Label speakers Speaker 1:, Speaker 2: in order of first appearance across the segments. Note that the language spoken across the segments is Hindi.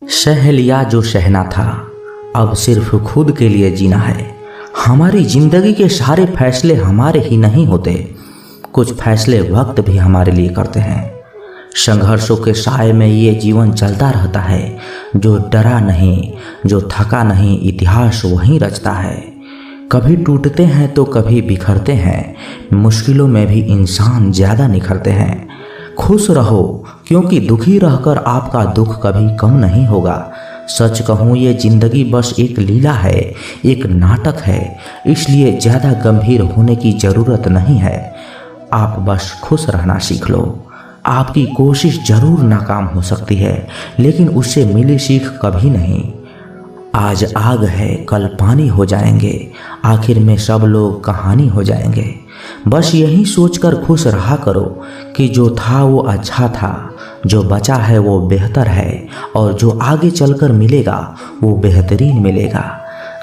Speaker 1: सह लिया जो सहना था, अब सिर्फ खुद के लिए जीना है। हमारी जिंदगी के सारे फैसले हमारे ही नहीं होते, कुछ फैसले वक्त भी हमारे लिए करते हैं। संघर्षों के साए में ये जीवन चलता रहता है, जो डरा नहीं, जो थका नहीं, इतिहास वहीं रचता है। कभी टूटते हैं तो कभी बिखरते हैं, मुश्किलों में भी इंसान ज़्यादा निखरते हैं। खुश रहो, क्योंकि दुखी रहकर आपका दुख कभी कम नहीं होगा। सच कहूँ ये ज़िंदगी बस एक लीला है, एक नाटक है, इसलिए ज़्यादा गंभीर होने की ज़रूरत नहीं है। आप बस खुश रहना सीख लो। आपकी कोशिश ज़रूर नाकाम हो सकती है, लेकिन उससे मिली सीख कभी नहीं। आज आग है, कल पानी हो जाएंगे, आखिर में सब लोग कहानी हो जाएंगे। बस यही सोचकर खुश रहा करो कि जो था वो अच्छा था, जो बचा है वो बेहतर है, और जो आगे चलकर मिलेगा वो बेहतरीन मिलेगा।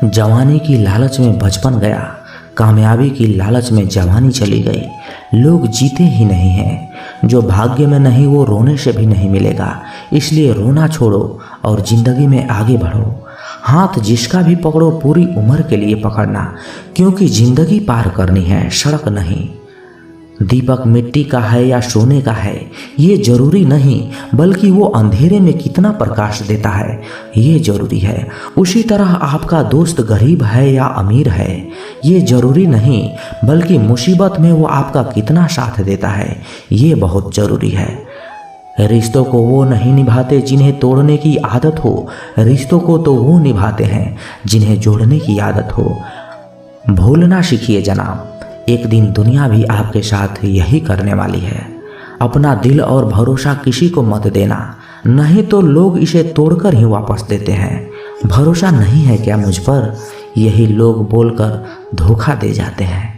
Speaker 1: जवानी की लालच में बचपन गया, कामयाबी की लालच में जवानी चली गई। लोग जीते ही नहीं हैं, जो भाग्य में नहीं वो रोने से भी नहीं मिलेगा। इसलिए रोना छोड़ो और ज़िंदगी में आगे बढ़ो। हाथ जिसका भी पकड़ो पूरी उम्र के लिए पकड़ना, क्योंकि ज़िंदगी पार करनी है, सड़क नहीं। दीपक मिट्टी का है या सोने का है ये जरूरी नहीं, बल्कि वो अंधेरे में कितना प्रकाश देता है ये जरूरी है। उसी तरह आपका दोस्त गरीब है या अमीर है ये जरूरी नहीं, बल्कि मुसीबत में वो आपका कितना साथ देता है ये बहुत ज़रूरी है। रिश्तों को वो नहीं निभाते जिन्हें तोड़ने की आदत हो, रिश्तों को तो वो निभाते हैं जिन्हें जोड़ने की आदत हो। भूलना सीखिए जनाब, एक दिन दुनिया भी आपके साथ यही करने वाली है। अपना दिल और भरोसा किसी को मत देना, नहीं तो लोग इसे तोड़कर ही वापस देते हैं। भरोसा नहीं है क्या मुझ पर, यही लोग बोलकर धोखा दे जाते हैं।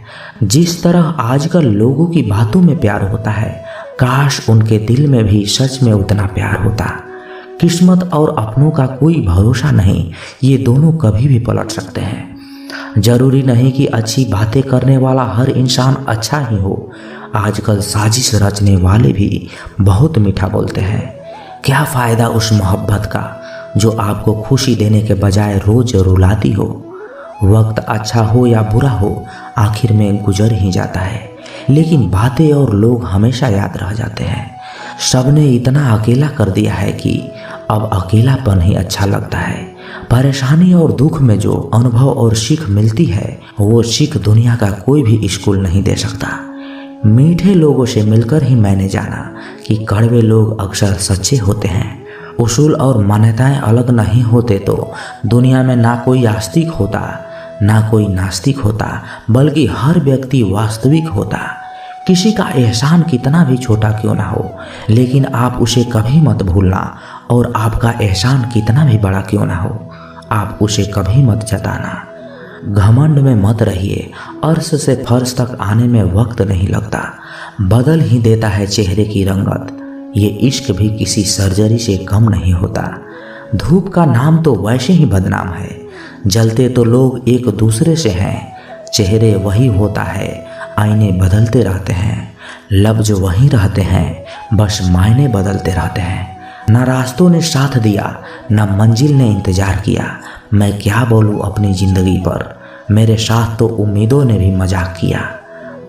Speaker 1: जिस तरह आजकल लोगों की बातों में प्यार होता है, काश उनके दिल में भी सच में उतना प्यार होता। किस्मत और अपनों का कोई भरोसा नहीं, ये दोनों कभी भी पलट सकते हैं। जरूरी नहीं कि अच्छी बातें करने वाला हर इंसान अच्छा ही हो। आजकल साजिश रचने वाले भी बहुत मीठा बोलते हैं। क्या फ़ायदा उस मोहब्बत का जो आपको खुशी देने के बजाय रोज रुलाती हो। वक्त अच्छा हो या बुरा हो, आखिर में गुजर ही जाता है, लेकिन बातें और लोग हमेशा याद रह जाते हैं। सबने इतना अकेला कर दिया है कि अब अकेलापन ही अच्छा लगता है। परेशानी और दुख में जो अनुभव और सीख मिलती है, वो सीख दुनिया का कोई भी स्कूल नहीं दे सकता। मीठे लोगों से मिलकर ही मैंने जाना कि कड़वे लोग अक्सर सच्चे होते हैं। उसूल और मान्यताएं अलग नहीं होते तो दुनिया में ना कोई आस्तिक होता, ना कोई नास्तिक होता, बल्कि हर व्यक्ति वास्तविक होता। किसी का एहसान कितना भी छोटा क्यों ना हो, लेकिन आप उसे कभी मत भूलना, और आपका एहसान कितना भी बड़ा क्यों ना हो, आप उसे कभी मत जताना। घमंड में मत रहिए, अर्श से फर्श तक आने में वक्त नहीं लगता, बदल ही देता है चेहरे की रंगत। ये इश्क भी किसी सर्जरी से कम नहीं होता। धूप का नाम तो वैसे ही बदनाम है, जलते तो लोग एक दूसरे से हैं। चेहरे वही होता है, आईने बदलते रहते हैं, लफ्ज वही रहते हैं, बस मायने बदलते रहते हैं। न रास्तों ने साथ दिया, न मंजिल ने इंतजार किया। मैं क्या बोलूँ अपनी ज़िंदगी पर, मेरे साथ तो उम्मीदों ने भी मजाक किया।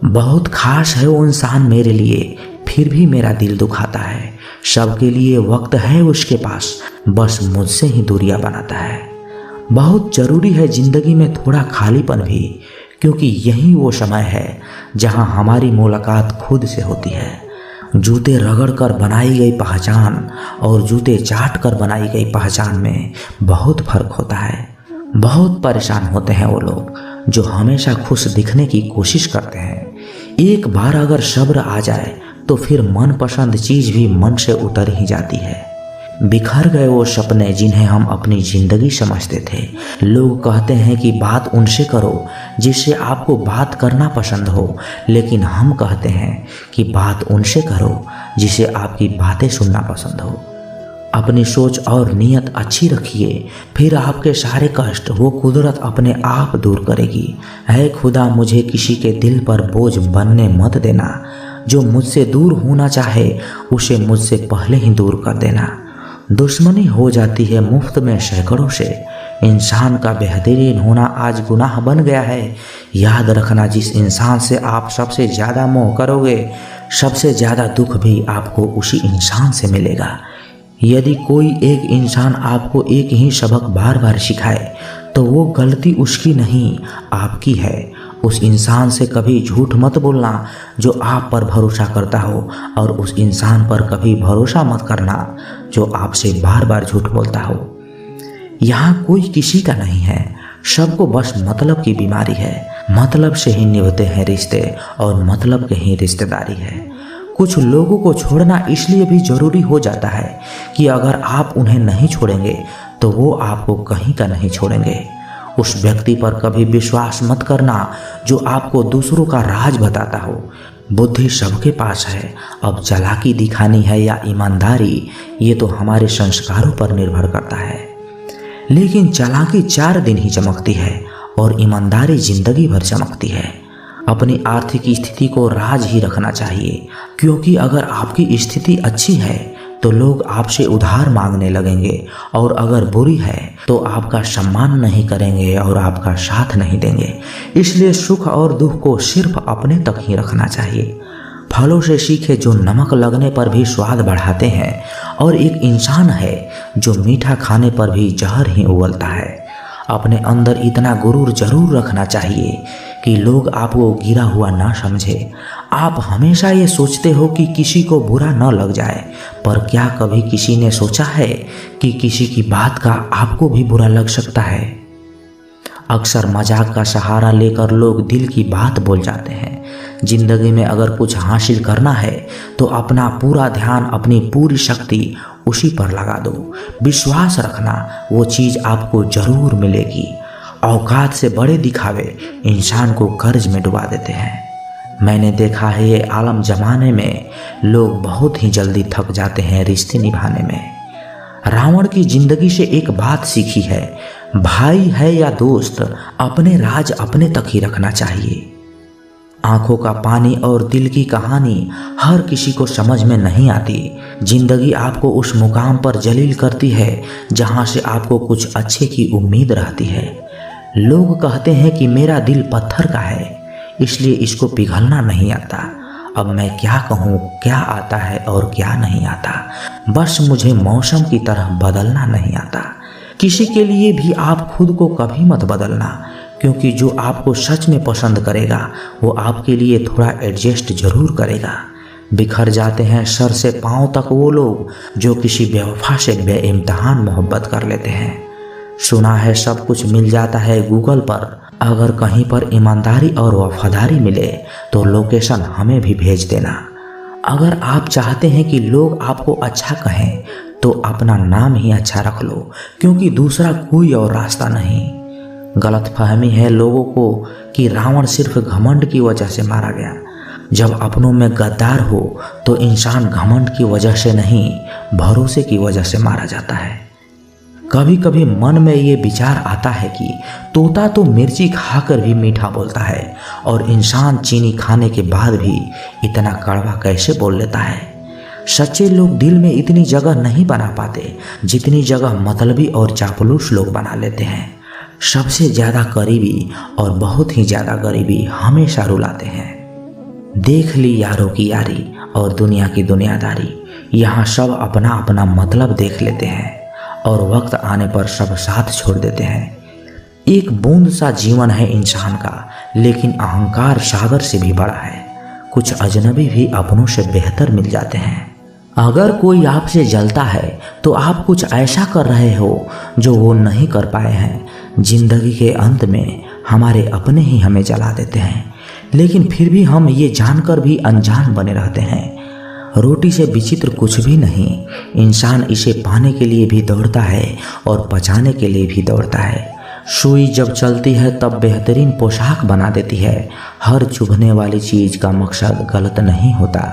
Speaker 1: बहुत खास है वो इंसान मेरे लिए, फिर भी मेरा दिल दुखाता है। सबके लिए वक्त है उसके पास, बस मुझसे ही दूरियां बनाता है। बहुत ज़रूरी है ज़िंदगी में थोड़ा खालीपन भी, क्योंकि यही वो समय है जहां हमारी मुलाकात खुद से होती है। जूते रगड़ कर बनाई गई पहचान और जूते चाट कर बनाई गई पहचान में बहुत फ़र्क होता है। बहुत परेशान होते हैं वो लोग जो हमेशा खुश दिखने की कोशिश करते हैं। एक बार अगर सब्र आ जाए तो फिर मनपसंद चीज़ भी मन से उतर ही जाती है। बिखर गए वो सपने जिन्हें हम अपनी ज़िंदगी समझते थे। लोग कहते हैं कि बात उनसे करो जिससे आपको बात करना पसंद हो, लेकिन हम कहते हैं कि बात उनसे करो जिसे आपकी बातें सुनना पसंद हो। अपनी सोच और नीयत अच्छी रखिए, फिर आपके सारे कष्ट वो कुदरत अपने आप दूर करेगी। है खुदा मुझे किसी के दिल पर बोझ बनने मत देना, जो मुझसे दूर होना चाहे उसे मुझसे पहले ही दूर कर देना। दुश्मनी हो जाती है मुफ्त में सैकड़ों से। इंसान का बेहतरीन होना आज गुनाह बन गया है। याद रखना, जिस इंसान से आप सबसे ज़्यादा मोह करोगे, सबसे ज़्यादा दुख भी आपको उसी इंसान से मिलेगा। यदि कोई एक इंसान आपको एक ही सबक बार बार सिखाए तो वो गलती उसकी नहीं, आपकी है। उस इंसान से कभी झूठ मत बोलना जो आप पर भरोसा करता हो, और उस इंसान पर कभी भरोसा मत करना जो आपसे बार बार झूठ बोलता हो। यहाँ कोई किसी का नहीं है, सबको बस मतलब की बीमारी है। मतलब से ही निभते हैं रिश्ते और मतलब के ही रिश्तेदारी है। कुछ लोगों को छोड़ना इसलिए भी ज़रूरी हो जाता है कि अगर आप उन्हें नहीं छोड़ेंगे तो वो आपको कहीं का नहीं छोड़ेंगे। उस व्यक्ति पर कभी विश्वास मत करना जो आपको दूसरों का राज बताता हो। बुद्धि सबके पास है, अब चालाकी दिखानी है या ईमानदारी, ये तो हमारे संस्कारों पर निर्भर करता है। लेकिन चालाकी 4 दिन ही चमकती है और ईमानदारी जिंदगी भर चमकती है। अपनी आर्थिक स्थिति को राज ही रखना चाहिए, क्योंकि अगर आपकी स्थिति अच्छी है तो लोग आपसे उधार मांगने लगेंगे, और अगर बुरी है तो आपका सम्मान नहीं करेंगे और आपका साथ नहीं देंगे। इसलिए सुख और दुख को सिर्फ अपने तक ही रखना चाहिए। फलों से सीखे जो नमक लगने पर भी स्वाद बढ़ाते हैं, और एक इंसान है जो मीठा खाने पर भी जहर ही उगलता है। अपने अंदर इतना गुरूर जरूर रखना चाहिए कि लोग आपको गिरा हुआ ना समझे। आप हमेशा ये सोचते हो कि किसी को बुरा न लग जाए, पर क्या कभी किसी ने सोचा है कि किसी की बात का आपको भी बुरा लग सकता है? अक्सर मजाक का सहारा लेकर लोग दिल की बात बोल जाते हैं। जिंदगी में अगर कुछ हासिल करना है तो अपना पूरा ध्यान, अपनी पूरी शक्ति उसी पर लगा दो। विश्वास रखना, वो चीज़ आपको ज़रूर मिलेगी। औकात से बड़े दिखावे इंसान को कर्ज में डुबा देते हैं। मैंने देखा है ये आलम ज़माने में लोग बहुत ही जल्दी थक जाते हैं रिश्ते निभाने में। रावण की जिंदगी से एक बात सीखी है, भाई है या दोस्त, अपने राज अपने तक ही रखना चाहिए। आंखों का पानी और दिल की कहानी हर किसी को समझ में नहीं आती। जिंदगी आपको उस मुकाम पर जलील करती है जहां से आपको कुछ अच्छे की उम्मीद रहती है। लोग कहते हैं कि मेरा दिल पत्थर का है, इसलिए इसको पिघलना नहीं आता। अब मैं क्या कहूँ, क्या आता है और क्या नहीं आता। बस मुझे मौसम की तरह बदलना नहीं आता। किसी के लिए भी आप खुद को कभी मत बदलना, क्योंकि जो आपको सच में पसंद करेगा वो आपके लिए थोड़ा एडजस्ट जरूर करेगा। बिखर जाते हैं सर से पांव तक वो लोग जो किसी बेवफा से बेइम्तिहान मोहब्बत कर लेते हैं। सुना है सब कुछ मिल जाता है गूगल पर, अगर कहीं पर ईमानदारी और वफादारी मिले तो लोकेशन हमें भी भेज देना। अगर आप चाहते हैं कि लोग आपको अच्छा कहें तो अपना नाम ही अच्छा रख लो, क्योंकि दूसरा कोई और रास्ता नहीं। गलतफहमी है लोगों को कि रावण सिर्फ घमंड की वजह से मारा गया। जब अपनों में गद्दार हो तो इंसान घमंड की वजह से नहीं, भरोसे की वजह से मारा जाता है। कभी कभी मन में ये विचार आता है कि तोता तो मिर्ची खाकर भी मीठा बोलता है, और इंसान चीनी खाने के बाद भी इतना कड़वा कैसे बोल लेता है। सच्चे लोग दिल में इतनी जगह नहीं बना पाते जितनी जगह मतलबी और चापलूस लोग बना लेते हैं। सबसे ज़्यादा करीबी और बहुत ही ज़्यादा गरीबी हमेशा रुलाते हैं। देख ली यारों की यारी और दुनिया की दुनियादारी, यहाँ सब अपना अपना मतलब देख लेते हैं और वक्त आने पर सब साथ छोड़ देते हैं। एक बूंद सा जीवन है इंसान का, लेकिन अहंकार सागर से भी बड़ा है। कुछ अजनबी भी अपनों से बेहतर मिल जाते हैं। अगर कोई आपसे जलता है तो आप कुछ ऐसा कर रहे हो जो वो नहीं कर पाए हैं। जिंदगी के अंत में हमारे अपने ही हमें जला देते हैं, लेकिन फिर भी हम ये जानकर भी अनजान बने रहते हैं। रोटी से विचित्र कुछ भी नहीं, इंसान इसे पाने के लिए भी दौड़ता है और पचाने के लिए भी दौड़ता है। सुई जब चलती है तब बेहतरीन पोशाक बना देती है। हर चुभने वाली चीज़ का मकसद गलत नहीं होता।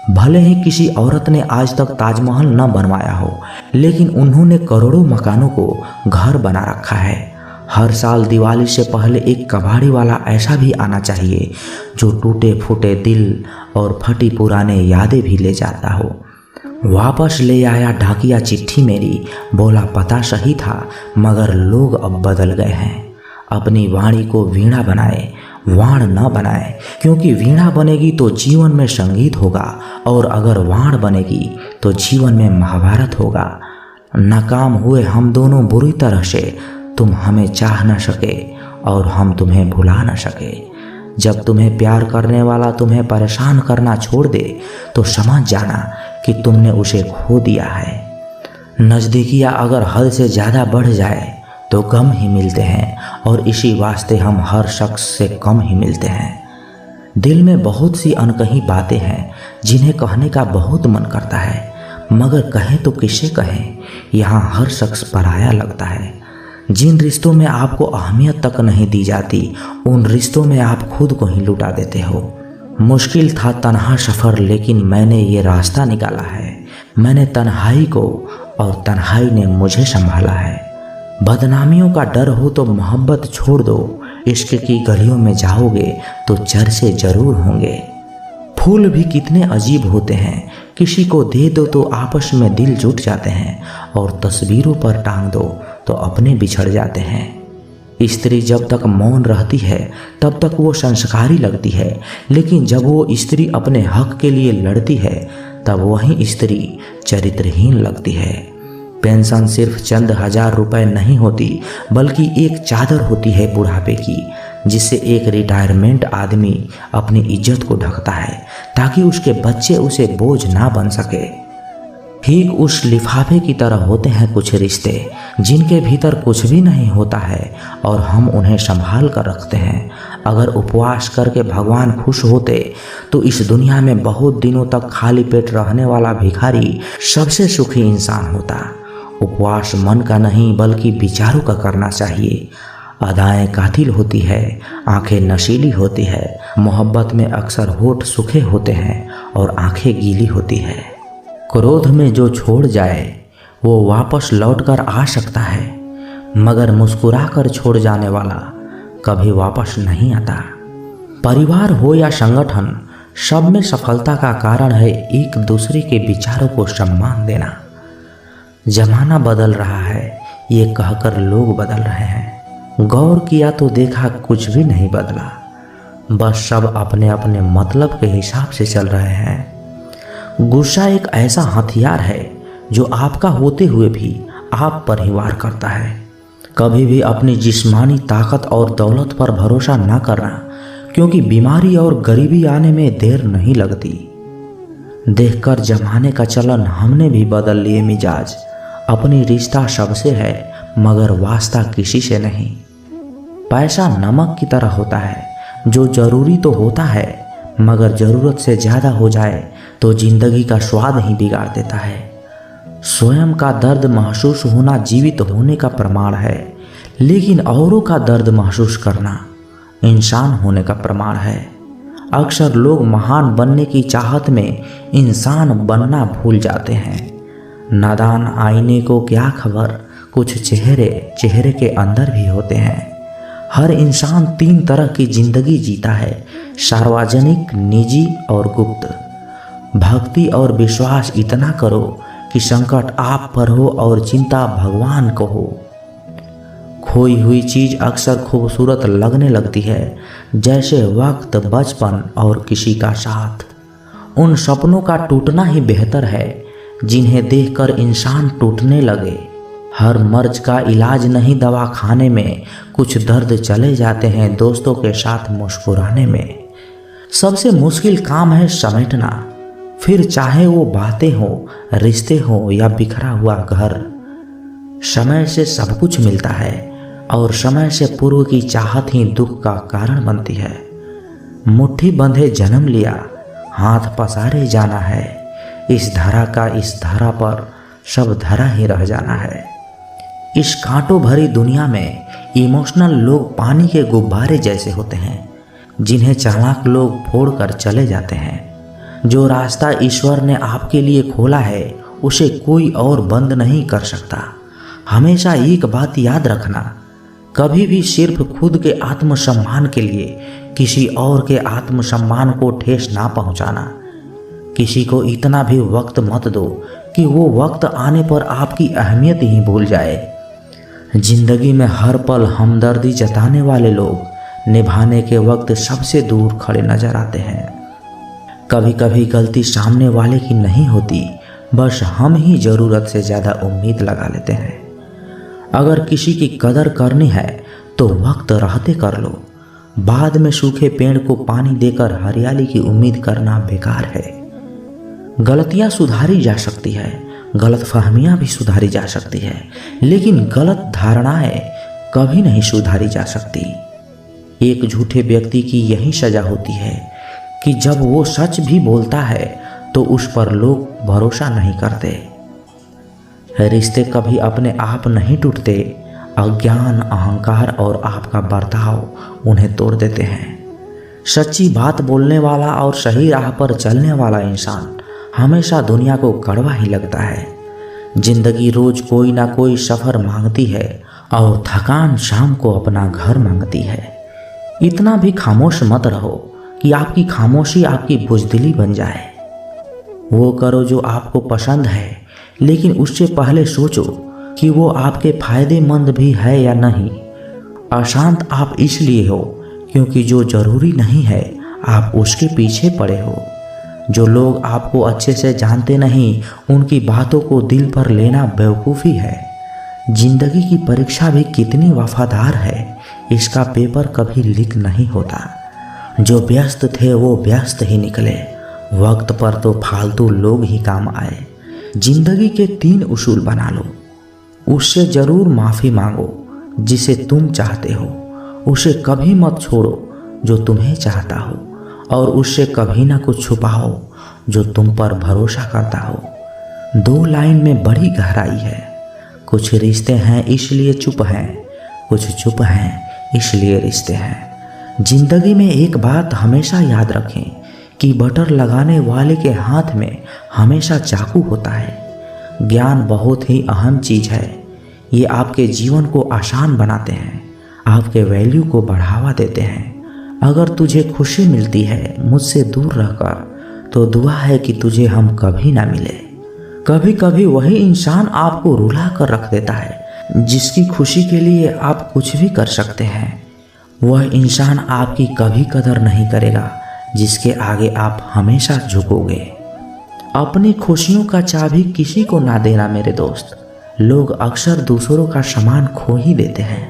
Speaker 1: भले ही किसी औरत ने आज तक ताजमहल न बनवाया हो, लेकिन उन्होंने करोड़ों मकानों को घर बना रखा है। हर साल दिवाली से पहले एक कबाड़ी वाला ऐसा भी आना चाहिए जो टूटे फूटे दिल और फटी पुराने यादें भी ले जाता हो। वापस ले आया डाकिया चिट्ठी मेरी, बोला पता सही था मगर लोग अब बदल गए हैं। अपनी वाणी को वीणा बनाए, वाण न बनाए, क्योंकि वीणा बनेगी तो जीवन में संगीत होगा और अगर वाण बनेगी तो जीवन में महाभारत होगा। नाकाम हुए हम दोनों बुरी तरह से, तुम हमें चाह न सके और हम तुम्हें भुला न सके। जब तुम्हें प्यार करने वाला तुम्हें परेशान करना छोड़ दे तो समझ जाना कि तुमने उसे खो दिया है। नज़दीकियाँ अगर हद से ज़्यादा बढ़ जाए तो गम ही मिलते हैं और इसी वास्ते हम हर शख्स से कम ही मिलते हैं। दिल में बहुत सी अनकही बातें हैं जिन्हें कहने का बहुत मन करता है, मगर कहें तो किसे कहें, यहाँ हर शख्स पराया लगता है। जिन रिश्तों में आपको अहमियत तक नहीं दी जाती, उन रिश्तों में आप खुद को ही लुटा देते हो। मुश्किल था तन्हा सफ़र, लेकिन मैंने ये रास्ता निकाला है। मैंने तन्हाई को और तन्हाई ने मुझे संभाला है। बदनामियों का डर हो तो मोहब्बत छोड़ दो, इश्क की गलियों में जाओगे तो चर्चे जरूर होंगे। फूल भी कितने अजीब होते हैं, किसी को दे दो तो आपस में दिल जुट जाते हैं और तस्वीरों पर टांग दो तो अपने बिछड़ जाते हैं। स्त्री जब तक मौन रहती है तब तक वो संस्कारी लगती है, लेकिन जब वो स्त्री अपने हक के लिए लड़ती है तब वही स्त्री चरित्रहीन लगती है। पेंशन सिर्फ चंद हजार रुपए नहीं होती, बल्कि एक चादर होती है बुढ़ापे की, जिससे एक रिटायरमेंट आदमी अपनी इज्जत को ढकता है ताकि उसके बच्चे उसे बोझ ना बन सके। ठीक उस लिफाफे की तरह होते हैं कुछ रिश्ते जिनके भीतर कुछ भी नहीं होता है और हम उन्हें संभाल कर रखते हैं। अगर उपवास करके भगवान खुश होते तो इस दुनिया में बहुत दिनों तक खाली पेट रहने वाला भिखारी सबसे सुखी इंसान होता। उपवास मन का नहीं बल्कि विचारों का करना चाहिए। अदाएं कातिल होती है, आंखें नशीली होती है, मोहब्बत में अक्सर होठ सूखे होते हैं और आंखें गीली होती है। क्रोध में जो छोड़ जाए वो वापस लौटकर आ सकता है, मगर मुस्कुराकर छोड़ जाने वाला कभी वापस नहीं आता। परिवार हो या संगठन, सब में सफलता का कारण है एक दूसरे के विचारों को सम्मान देना। जमाना बदल रहा है ये कहकर लोग बदल रहे हैं, गौर किया तो देखा कुछ भी नहीं बदला, बस सब अपने अपने मतलब के हिसाब से चल रहे हैं। गुस्सा एक ऐसा हथियार है जो आपका होते हुए भी आप पर ही वार करता है। कभी भी अपनी जिस्मानी ताकत और दौलत पर भरोसा ना करना, क्योंकि बीमारी और गरीबी आने में देर नहीं लगती। देखकर जमाने का चलन हमने भी बदल लिए मिजाज। अपनी रिश्ता सबसे है मगर वास्ता किसी से नहीं। पैसा नमक की तरह होता है, जो जरूरी तो होता है मगर ज़रूरत से ज़्यादा हो जाए तो जिंदगी का स्वाद ही बिगाड़ देता है। स्वयं का दर्द महसूस होना जीवित होने का प्रमाण है, लेकिन औरों का दर्द महसूस करना इंसान होने का प्रमाण है। अक्सर लोग महान बनने की चाहत में इंसान बनना भूल जाते हैं। नादान आईने को क्या खबर, कुछ चेहरे के अंदर भी होते हैं। हर इंसान 3 तरह की जिंदगी जीता है, सार्वजनिक, निजी और गुप्त। भक्ति और विश्वास इतना करो कि संकट आप पर हो और चिंता भगवान को हो। खोई हुई चीज अक्सर खूबसूरत लगने लगती है, जैसे वक्त, बचपन और किसी का साथ। उन सपनों का टूटना ही बेहतर है जिन्हें देखकर इंसान टूटने लगे। हर मर्ज का इलाज नहीं दवा खाने में, कुछ दर्द चले जाते हैं दोस्तों के साथ मुस्कुराने में। सबसे मुश्किल काम है समेटना, फिर चाहे वो बातें हो, रिश्ते हो या बिखरा हुआ घर। समय से सब कुछ मिलता है और समय से पूर्व की चाहत ही दुख का कारण बनती है। मुट्ठी बंधे जन्म लिया, हाथ पसारे जाना है। इस धरा का इस धरा पर सब धरा ही रह जाना है। इस कांटों भरी दुनिया में इमोशनल लोग पानी के गुब्बारे जैसे होते हैं, जिन्हें चालाक लोग फोड़ कर चले जाते हैं। जो रास्ता ईश्वर ने आपके लिए खोला है उसे कोई और बंद नहीं कर सकता। हमेशा एक बात याद रखना, कभी भी सिर्फ खुद के आत्मसम्मान के लिए किसी और के आत्मसम्मान को ठेस ना पहुंचाना। किसी को इतना भी वक्त मत दो कि वो वक्त आने पर आपकी अहमियत ही भूल जाए। जिंदगी में हर पल हमदर्दी जताने वाले लोग निभाने के वक्त सबसे दूर खड़े नजर आते हैं। कभी कभी गलती सामने वाले की नहीं होती, बस हम ही ज़रूरत से ज़्यादा उम्मीद लगा लेते हैं। अगर किसी की कदर करनी है तो वक्त रहते कर लो। बाद में सूखे पेड़ को पानी देकर हरियाली की उम्मीद करना बेकार है। गलतियां सुधारी जा सकती है, गलतफहमियां भी सुधारी जा सकती है, लेकिन गलत धारणाएं कभी नहीं सुधारी जा सकती। एक झूठे व्यक्ति की यही सजा होती है कि जब वो सच भी बोलता है तो उस पर लोग भरोसा नहीं करते। रिश्ते कभी अपने आप नहीं टूटते, अज्ञान, अहंकार और आपका बर्ताव उन्हें तोड़ देते हैं। सच्ची बात बोलने वाला और सही राह पर चलने वाला इंसान हमेशा दुनिया को कड़वा ही लगता है। जिंदगी रोज कोई ना कोई सफ़र मांगती है और थकान शाम को अपना घर मांगती है। इतना भी खामोश मत रहो कि आपकी खामोशी आपकी बुज़दिली बन जाए। वो करो जो आपको पसंद है, लेकिन उससे पहले सोचो कि वो आपके फायदेमंद भी है या नहीं। अशांत आप इसलिए हो क्योंकि जो जरूरी नहीं है आप उसके पीछे पड़े हो। जो लोग आपको अच्छे से जानते नहीं, उनकी बातों को दिल पर लेना बेवकूफ़ी है। जिंदगी की परीक्षा भी कितनी वफादार है, इसका पेपर कभी लीक नहीं होता। जो व्यस्त थे वो व्यस्त ही निकले, वक्त पर तो फालतू लोग ही काम आए। जिंदगी के 3 उसूल बना लो। उससे ज़रूर माफ़ी मांगो जिसे तुम चाहते हो, उसे कभी मत छोड़ो जो तुम्हें चाहता हो, और उससे कभी ना कुछ छुपाओ जो तुम पर भरोसा करता हो। 2 लाइन में बड़ी गहराई है। कुछ रिश्ते हैं इसलिए चुप हैं, कुछ चुप हैं इसलिए रिश्ते हैं। जिंदगी में एक बात हमेशा याद रखें कि बटर लगाने वाले के हाथ में हमेशा चाकू होता है। ज्ञान बहुत ही अहम चीज़ है। ये आपके जीवन को आसान बनाते हैं, आपके वैल्यू को बढ़ावा देते हैं। अगर तुझे खुशी मिलती है मुझसे दूर रहकर, तो दुआ है कि तुझे हम कभी ना मिले। कभी कभी वही इंसान आपको रुला कर रख देता है जिसकी खुशी के लिए आप कुछ भी कर सकते हैं। वह इंसान आपकी कभी कदर नहीं करेगा जिसके आगे आप हमेशा झुकोगे। अपनी खुशियों का चाबी किसी को ना देना मेरे दोस्त। लोग अक्सर दूसरों का सामान खो ही देते हैं।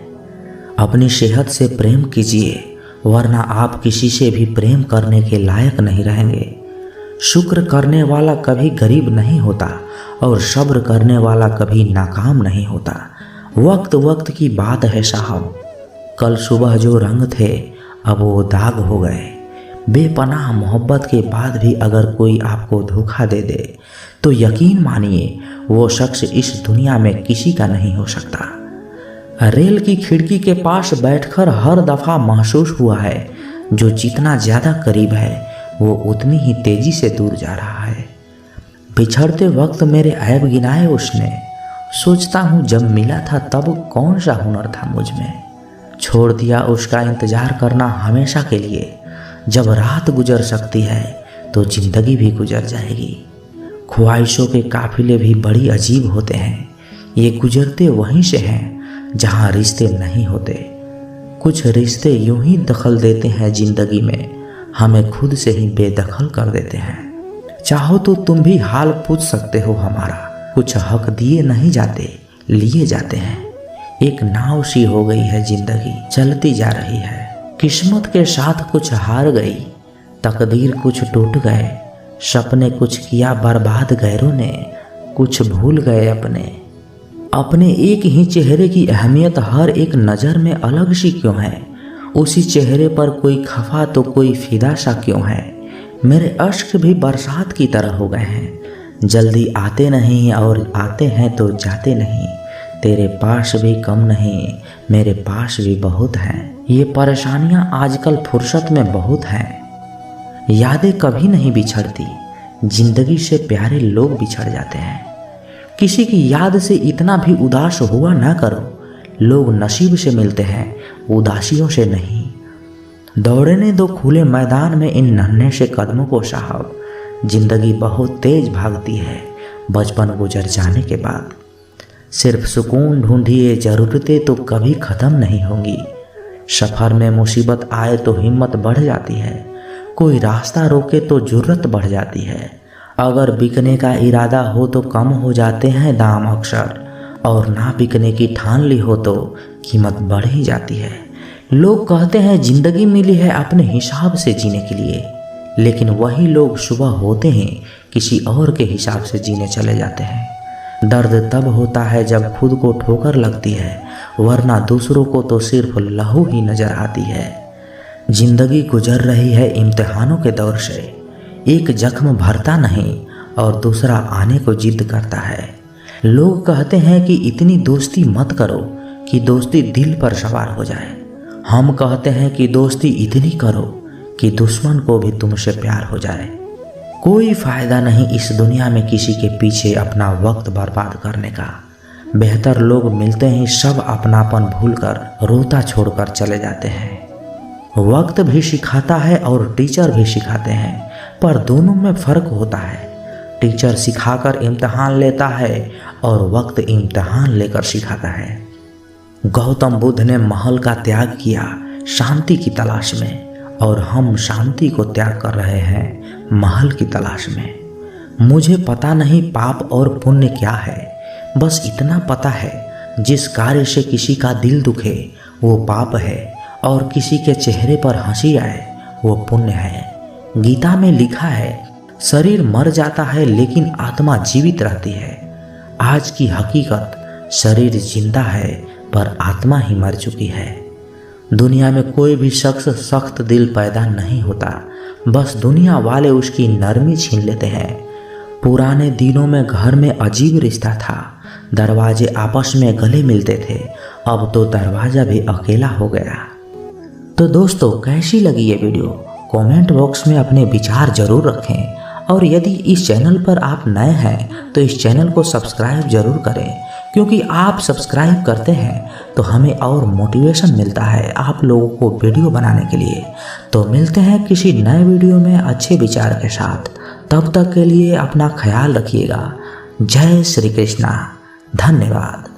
Speaker 1: अपनी सेहत से प्रेम कीजिए, वरना आप किसी से भी प्रेम करने के लायक नहीं रहेंगे। शुक्र करने वाला कभी गरीब नहीं होता और सब्र करने वाला कभी नाकाम नहीं होता। वक्त वक्त की बात है साहब। कल सुबह जो रंग थे अब वो दाग हो गए। बेपनाह मोहब्बत के बाद भी अगर कोई आपको धोखा दे दे तो यकीन मानिए वो शख्स इस दुनिया में किसी का नहीं हो सकता। रेल की खिड़की के पास बैठकर हर दफ़ा महसूस हुआ है जो जितना ज़्यादा करीब है वो उतनी ही तेज़ी से दूर जा रहा है। बिछड़ते वक्त मेरे ऐब गिनाए उसने। सोचता हूँ जब मिला था तब कौन सा हुनर था मुझ में। छोड़ दिया उसका इंतज़ार करना हमेशा के लिए। जब रात गुजर सकती है तो ज़िंदगी भी गुजर जाएगी। ख्वाहिशों के काफिले भी बड़ी अजीब होते हैं। ये गुजरते वहीं से हैं जहाँ रिश्ते नहीं होते। कुछ रिश्ते यूं ही दखल देते हैं ज़िंदगी में, हमें खुद से ही बेदखल कर देते हैं। चाहो तो तुम भी हाल पूछ सकते हो हमारा। कुछ हक दिए नहीं जाते, लिए जाते हैं। एक नाव सी हो गई है ज़िंदगी, चलती जा रही है। किस्मत के साथ कुछ हार गई, तकदीर कुछ टूट गए, सपने कुछ किया बर्बाद गैरों ने, कुछ भूल गए अपने एक ही चेहरे की अहमियत हर एक नज़र में अलग सी क्यों है। उसी चेहरे पर कोई खफा तो कोई फिदा सा क्यों है। मेरे अश्क भी बरसात की तरह हो गए हैं, जल्दी आते नहीं और आते हैं तो जाते नहीं। तेरे पास भी कम नहीं, मेरे पास भी बहुत हैं। ये परेशानियां आजकल फुर्सत में बहुत हैं। यादें कभी नहीं बिछड़ती, जिंदगी से प्यारे लोग बिछड़ जाते हैं। किसी की याद से इतना भी उदास हुआ ना करो। लोग नसीब से मिलते हैं, उदासियों से नहीं। दौड़ने दो खुले मैदान में इन नन्हे से कदमों को साहब। जिंदगी बहुत तेज भागती है बचपन गुजर जाने के बाद। सिर्फ सुकून ढूंढिए, ज़रूरतें तो कभी ख़त्म नहीं होंगी। सफ़र में मुसीबत आए तो हिम्मत बढ़ जाती है, कोई रास्ता रोके तो जुर्रत बढ़ जाती है। अगर बिकने का इरादा हो तो कम हो जाते हैं दाम अक्सर, और ना बिकने की ठान ली हो तो कीमत बढ़ ही जाती है। लोग कहते हैं ज़िंदगी मिली है अपने हिसाब से जीने के लिए, लेकिन वही लोग सुबह होते हैं किसी और के हिसाब से जीने चले जाते हैं। दर्द तब होता है जब खुद को ठोकर लगती है, वरना दूसरों को तो सिर्फ लहू ही नज़र आती है। जिंदगी गुजर रही है इम्तिहानों के दौर से, एक जख्म भरता नहीं और दूसरा आने को जिद करता है। लोग कहते हैं कि इतनी दोस्ती मत करो कि दोस्ती दिल पर सवार हो जाए। हम कहते हैं कि दोस्ती इतनी करो कि दुश्मन को भी तुमसे प्यार हो जाए। कोई फ़ायदा नहीं इस दुनिया में किसी के पीछे अपना वक्त बर्बाद करने का। बेहतर लोग मिलते ही सब अपनापन भूलकर रोता छोड़कर चले जाते हैं। वक्त भी सिखाता है और टीचर भी सिखाते हैं, पर दोनों में फ़र्क होता है। टीचर सिखाकर इम्तिहान लेता है और वक्त इम्तिहान लेकर सिखाता है। गौतम बुद्ध ने महल का त्याग किया शांति की तलाश में, और हम शांति को त्याग कर रहे हैं महल की तलाश में। मुझे पता नहीं पाप और पुण्य क्या है, बस इतना पता है जिस कार्य से किसी का दिल दुखे वो पाप है, और किसी के चेहरे पर हंसी आए वो पुण्य है। गीता में लिखा है, शरीर मर जाता है लेकिन आत्मा जीवित रहती है। आज की हकीकत, शरीर जिंदा है पर आत्मा ही मर चुकी है। दुनिया में कोई भी शख्स सख्त दिल पैदा नहीं होता, बस दुनिया वाले उसकी नरमी छीन लेते हैं। पुराने दिनों में घर में अजीब रिश्ता था, दरवाजे आपस में गले मिलते थे, अब तो दरवाज़ा भी अकेला हो गया। तो दोस्तों, कैसी लगी ये वीडियो? कमेंट बॉक्स में अपने विचार ज़रूर रखें, और यदि इस चैनल पर आप नए हैं तो इस चैनल को सब्सक्राइब ज़रूर करें, क्योंकि आप सब्सक्राइब करते हैं तो हमें और मोटिवेशन मिलता है आप लोगों को वीडियो बनाने के लिए। तो मिलते हैं किसी नए वीडियो में अच्छे विचार के साथ। तब तक के लिए अपना ख्याल रखिएगा। जय श्री कृष्णा। धन्यवाद।